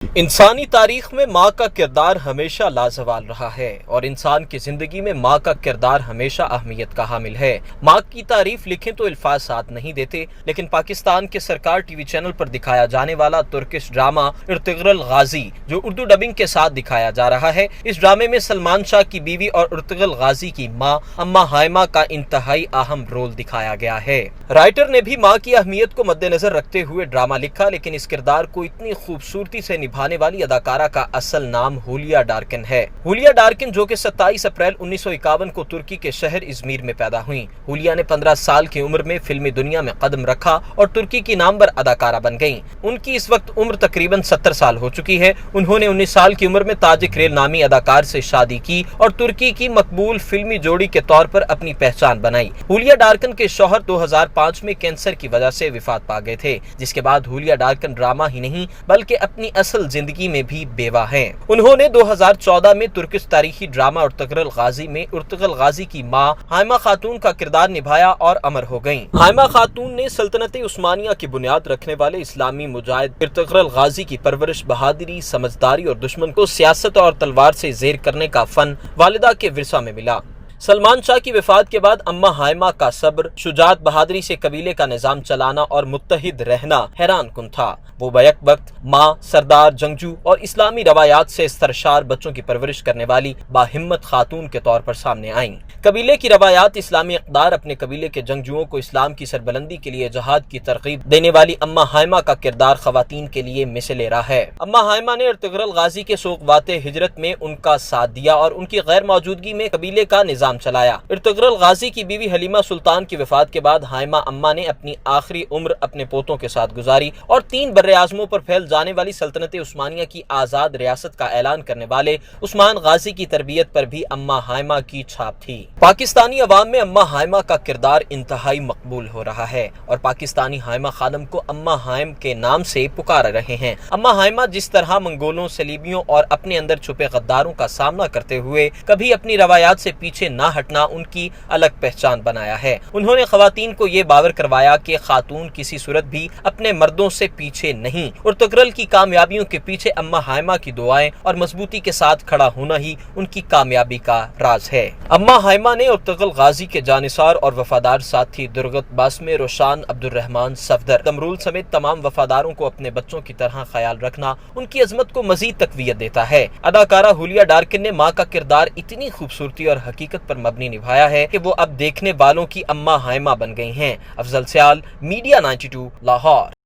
انسانی تاریخ میں ماں کا کردار ہمیشہ لازوال رہا ہے اور انسان کی زندگی میں ماں کا کردار ہمیشہ اہمیت کا حامل ہے۔ ماں کی تعریف لکھیں تو الفاظ ساتھ نہیں دیتے، لیکن پاکستان کے سرکار ٹی وی چینل پر دکھایا جانے والا ترکش ڈرامہ ارطغرل غازی جو اردو ڈبنگ کے ساتھ دکھایا جا رہا ہے، اس ڈرامے میں سلمان شاہ کی بیوی اور ارطغرل غازی کی ماں اماں ہائمہ کا انتہائی اہم رول دکھایا گیا ہے۔ رائٹر نے بھی ماں کی اہمیت کو مد نظر رکھتے ہوئے ڈرامہ لکھا، لیکن اس کردار کو اتنی خوبصورتی سے نبھانے والی اداکارہ کا اصل نام ہولیا ڈارکن ہے۔ ہولیا ڈارکن جو کہ 27 اپریل 1951 کو ترکی کے شہر ازمیر میں پیدا ہوئیں۔ ہولیا نے 15 سال کی عمر میں فلمی دنیا میں قدم رکھا اور ترکی کی نامور اداکارہ بن گئیں۔ ان کی اس وقت عمر تقریباً 70 سال ہو چکی ہے۔ انہوں نے 19 سال کی عمر میں تاجک ریل نامی اداکار سے شادی کی اور ترکی کی مقبول فلمی جوڑی کے طور پر اپنی پہچان بنائی۔ ہولیا ڈارکن کے شوہر 2005 میں کینسر کی وجہ سے وفات پا گئے تھے، جس کے بعد ہولیا ڈارکن ڈرامہ ہی نہیں بلکہ اپنی اصل زندگی میں بھی بیوہ ہیں۔ انہوں نے 2014 میں ترکش تاریخی ڈرامہ ارطغرل غازی میں ارطغرل غازی کی ماں ہائمہ خاتون کا کردار نبھایا اور امر ہو گئیں۔ ہائمہ خاتون نے سلطنت عثمانیہ کی بنیاد رکھنے والے اسلامی مجاہد ارطغرل غازی کی پرورش بہادری، سمجھداری اور دشمن کو سیاست اور تلوار سے زیر کرنے کا فن والدہ کے ورثہ میں ملا۔ سلمان شاہ کی وفات کے بعد اماں ہائمہ کا صبر، شجاعت، بہادری سے قبیلے کا نظام چلانا اور متحد رہنا حیران کن تھا۔ وہ بیک وقت ماں، سردار، جنگجو اور اسلامی روایات سے سرشار بچوں کی پرورش کرنے والی باہمت خاتون کے طور پر سامنے آئیں۔ قبیلے کی روایات، اسلامی اقدار، اپنے قبیلے کے جنگجوؤں کو اسلام کی سربلندی کے لیے جہاد کی ترغیب دینے والی اماں ہائمہ کا کردار خواتین کے لیے مثل راہ ہے۔ اماں ہائمہ نے ارطغرل غازی کے سوگوات ہجرت میں ان کا ساتھ دیا اور ان کی غیر موجودگی میں قبیلے کا نظام چلایا۔ ارطغرل غازی کی بیوی حلیمہ سلطان کی وفات کے بعد ہائمہ اماں نے اپنی آخری عمر اپنے پوتوں کے ساتھ گزاری اور 3 براعظموں پر پھیل جانے والی سلطنت عثمانیہ کی آزاد ریاست کا اعلان کرنے والے عثمان غازی کی تربیت پر بھی اماں ہائمہ کی چھاپ تھی۔ پاکستانی عوام میں اماں ہائمہ کا کردار انتہائی مقبول ہو رہا ہے اور پاکستانی ہائمہ خانم کو اماں ہائم کے نام سے پکار رہے ہیں۔ اماں ہائمہ جس طرح منگولوں، صلیبیوں اور اپنے اندر چھپے غداروں کا سامنا کرتے ہوئے کبھی اپنی روایات سے پیچھے نہ ہٹنا ان کی الگ پہچان بنایا ہے۔ انہوں نے خواتین کو یہ باور کروایا کہ خاتون کسی صورت بھی اپنے مردوں سے پیچھے نہیں۔ ارطغرل کی کامیابیوں کے پیچھے اماں ہائمہ کی دعائیں اور مضبوطی کے ساتھ کھڑا ہونا ہی ان کی کامیابی کا راز ہے۔ اماں ہائمہ نے ارطغرل غازی کے جانثار اور وفادار ساتھی درگت باسم، روشان، عبد الرحمان صفدر، تمرول سمیت تمام وفاداروں کو اپنے بچوں کی طرح خیال رکھنا ان کی عظمت کو مزید تقویت دیتا ہے۔ اداکارہ ہولیا ڈارکن نے ماں کا کردار اتنی خوبصورتی اور حقیقت پر مبنی نبھایا ہے کہ وہ اب دیکھنے والوں کی اماں ہائمہ بن گئی ہیں۔ افضل سیال، میڈیا 92، لاہور۔